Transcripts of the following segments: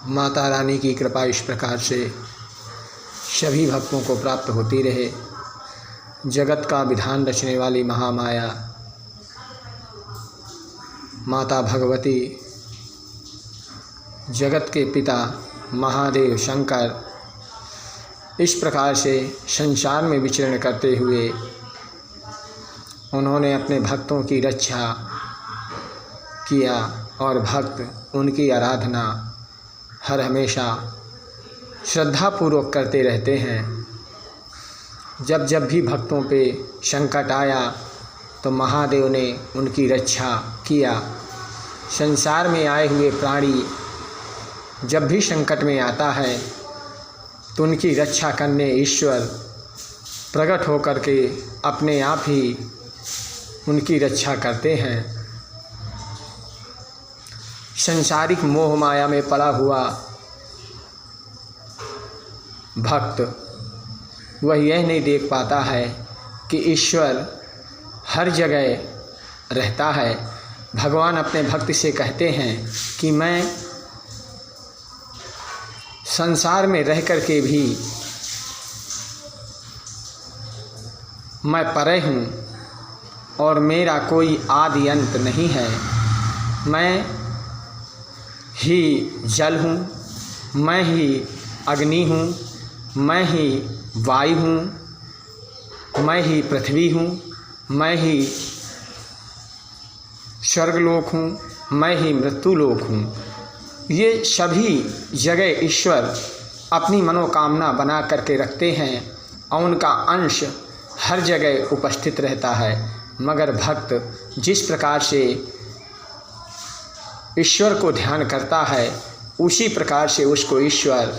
माता रानी की कृपा इस प्रकार से सभी भक्तों को प्राप्त होती रहे। जगत का विधान रचने वाली महामाया माता भगवती, जगत के पिता महादेव शंकर इस प्रकार से संसार में विचरण करते हुए उन्होंने अपने भक्तों की रक्षा किया और भक्त उनकी आराधना हर हमेशा श्रद्धापूर्वक करते रहते हैं। जब भी भक्तों पे संकट आया तो महादेव ने उनकी रक्षा किया। संसार में आए हुए प्राणी जब भी संकट में आता है तो उनकी रक्षा करने ईश्वर प्रकट होकर के अपने आप ही उनकी रक्षा करते हैं। संसारिक मोह माया में पड़ा हुआ भक्त वह यह नहीं देख पाता है कि ईश्वर हर जगह रहता है। भगवान अपने भक्त से कहते हैं कि मैं संसार में रह कर के भी मैं परे हूँ और मेरा कोई आदि अंत नहीं है। मैं ही जल हूँ, मैं ही अग्नि हूँ, मैं ही वायु हूँ, मैं ही पृथ्वी हूँ, मैं ही स्वर्गलोक हूँ, मैं ही मृत्युलोक हूँ। ये सभी जगह ईश्वर अपनी मनोकामना बना करके रखते हैं और उनका अंश हर जगह उपस्थित रहता है। मगर भक्त जिस प्रकार से ईश्वर को ध्यान करता है उसी प्रकार से उसको ईश्वर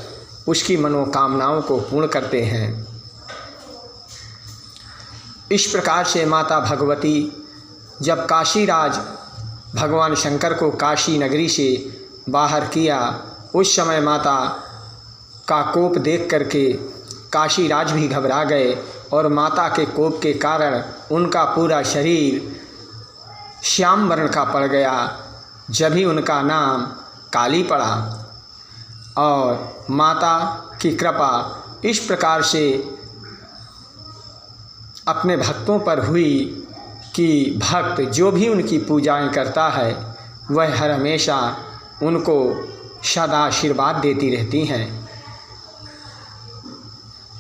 उसकी मनोकामनाओं को पूर्ण करते हैं। इस प्रकार से माता भगवती जब काशीराज भगवान शंकर को काशी नगरी से बाहर किया, उस समय माता का कोप देख करके काशीराज भी घबरा गए और माता के कोप के कारण उनका पूरा शरीर श्याम वर्ण का पड़ गया। जब ही उनका नाम काली पड़ा और माता की कृपा इस प्रकार से अपने भक्तों पर हुई कि भक्त जो भी उनकी पूजाएं करता है वह हर हमेशा उनको सदा आशीर्वाद देती रहती हैं।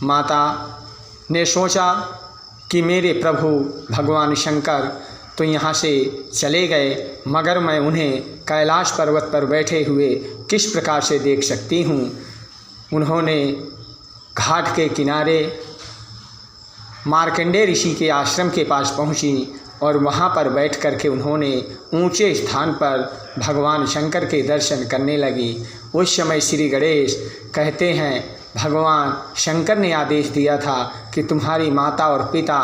माता ने सोचा कि मेरे प्रभु भगवान शंकर तो यहाँ से चले गए, मगर मैं उन्हें कैलाश पर्वत पर बैठे हुए किस प्रकार से देख सकती हूँ। उन्होंने घाट के किनारे मार्कंडेय ऋषि के आश्रम के पास पहुँची और वहाँ पर बैठ कर के उन्होंने ऊंचे स्थान पर भगवान शंकर के दर्शन करने लगी। उस समय श्री गणेश कहते हैं भगवान शंकर ने आदेश दिया था कि तुम्हारी माता और पिता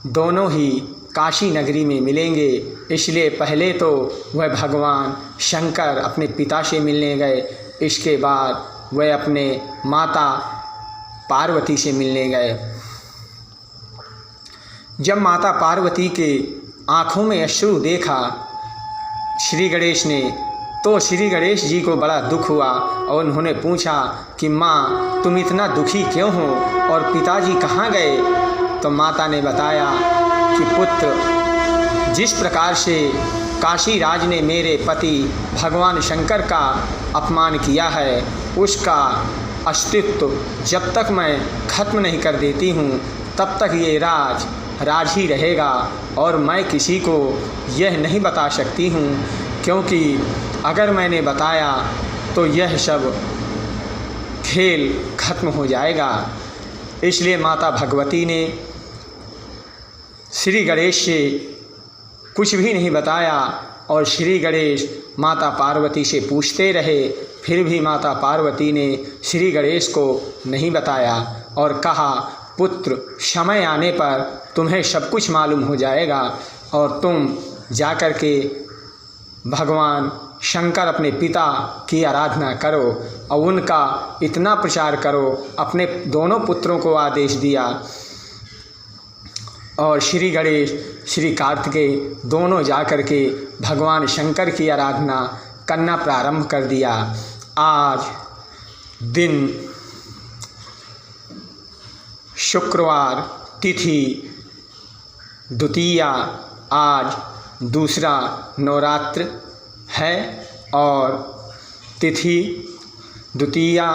दोनों ही काशी नगरी में मिलेंगे, इसलिए पहले तो वह भगवान शंकर अपने पिता से मिलने गए, इसके बाद वह अपने माता पार्वती से मिलने गए। जब माता पार्वती के आँखों में अश्रु देखा श्री गणेश ने, तो श्री गणेश जी को बड़ा दुख हुआ और उन्होंने पूछा कि माँ तुम इतना दुखी क्यों हो और पिताजी कहाँ गए। तो माता ने बताया कि पुत्र, जिस प्रकार से काशीराज ने मेरे पति भगवान शंकर का अपमान किया है उसका अस्तित्व जब तक मैं खत्म नहीं कर देती हूँ तब तक ये राज ही रहेगा और मैं किसी को यह नहीं बता सकती हूँ, क्योंकि अगर मैंने बताया तो यह सब खेल खत्म हो जाएगा। इसलिए माता भगवती ने श्री गणेश से कुछ भी नहीं बताया और श्री गणेश माता पार्वती से पूछते रहे, फिर भी माता पार्वती ने श्री गणेश को नहीं बताया और कहा पुत्र, समय आने पर तुम्हें सब कुछ मालूम हो जाएगा और तुम जाकर के भगवान शंकर अपने पिता की आराधना करो और उनका इतना प्रचार करो। अपने दोनों पुत्रों को आदेश दिया और श्री गणेश श्री कार्तिकेय दोनों जाकर के भगवान शंकर की आराधना करना प्रारंभ कर दिया। आज दिन शुक्रवार, तिथि द्वितीया, आज दूसरा नवरात्र है और तिथि द्वितीया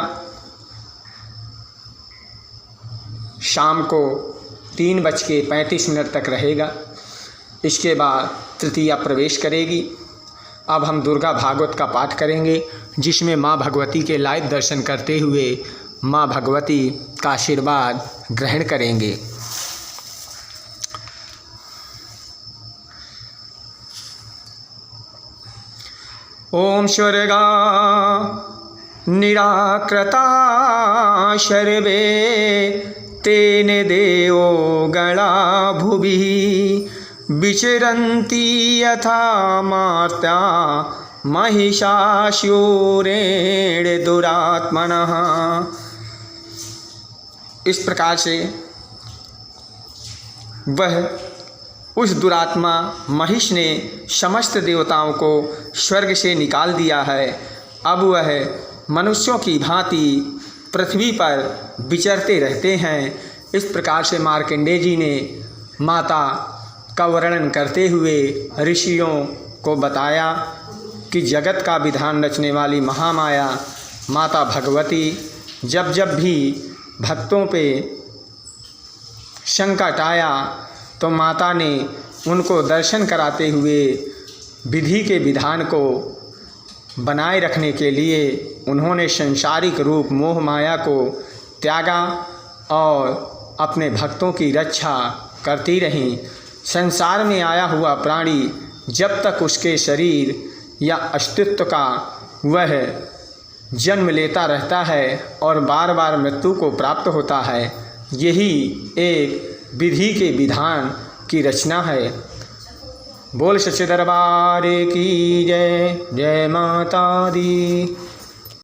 शाम को 3:35 तक रहेगा। इसके बाद तृतीया प्रवेश करेगी। अब हम दुर्गा भागवत का पाठ करेंगे, जिसमें माँ भगवती के लाइव दर्शन करते हुए माँ भगवती का आशीर्वाद ग्रहण करेंगे। ओम स्वर्गा निराकृता शर्वे तेन देवो गणा भुवि विचरन्ति यथा मार्त्या महिषासुरेण दुरात्मनः। इस प्रकार से वह उस दुरात्मा महिष ने समस्त देवताओं को स्वर्ग से निकाल दिया है। अब वह मनुष्यों की भांति पृथ्वी पर विचरते रहते हैं। इस प्रकार से मार्कंडेय जी ने माता का वर्णन करते हुए ऋषियों को बताया कि जगत का विधान रचने वाली महामाया माता भगवती जब जब भी भक्तों पे संकट आया तो माता ने उनको दर्शन कराते हुए विधि के विधान को बनाए रखने के लिए उन्होंने संसारिक रूप मोह माया को त्यागा और अपने भक्तों की रक्षा करती रहीं। संसार में आया हुआ प्राणी जब तक उसके शरीर या अस्तित्व का वह जन्म लेता रहता है और बार बार मृत्यु को प्राप्त होता है, यही एक विधि के विधान की रचना है। बोल सच्चे दरबार की जय। जय माता दी।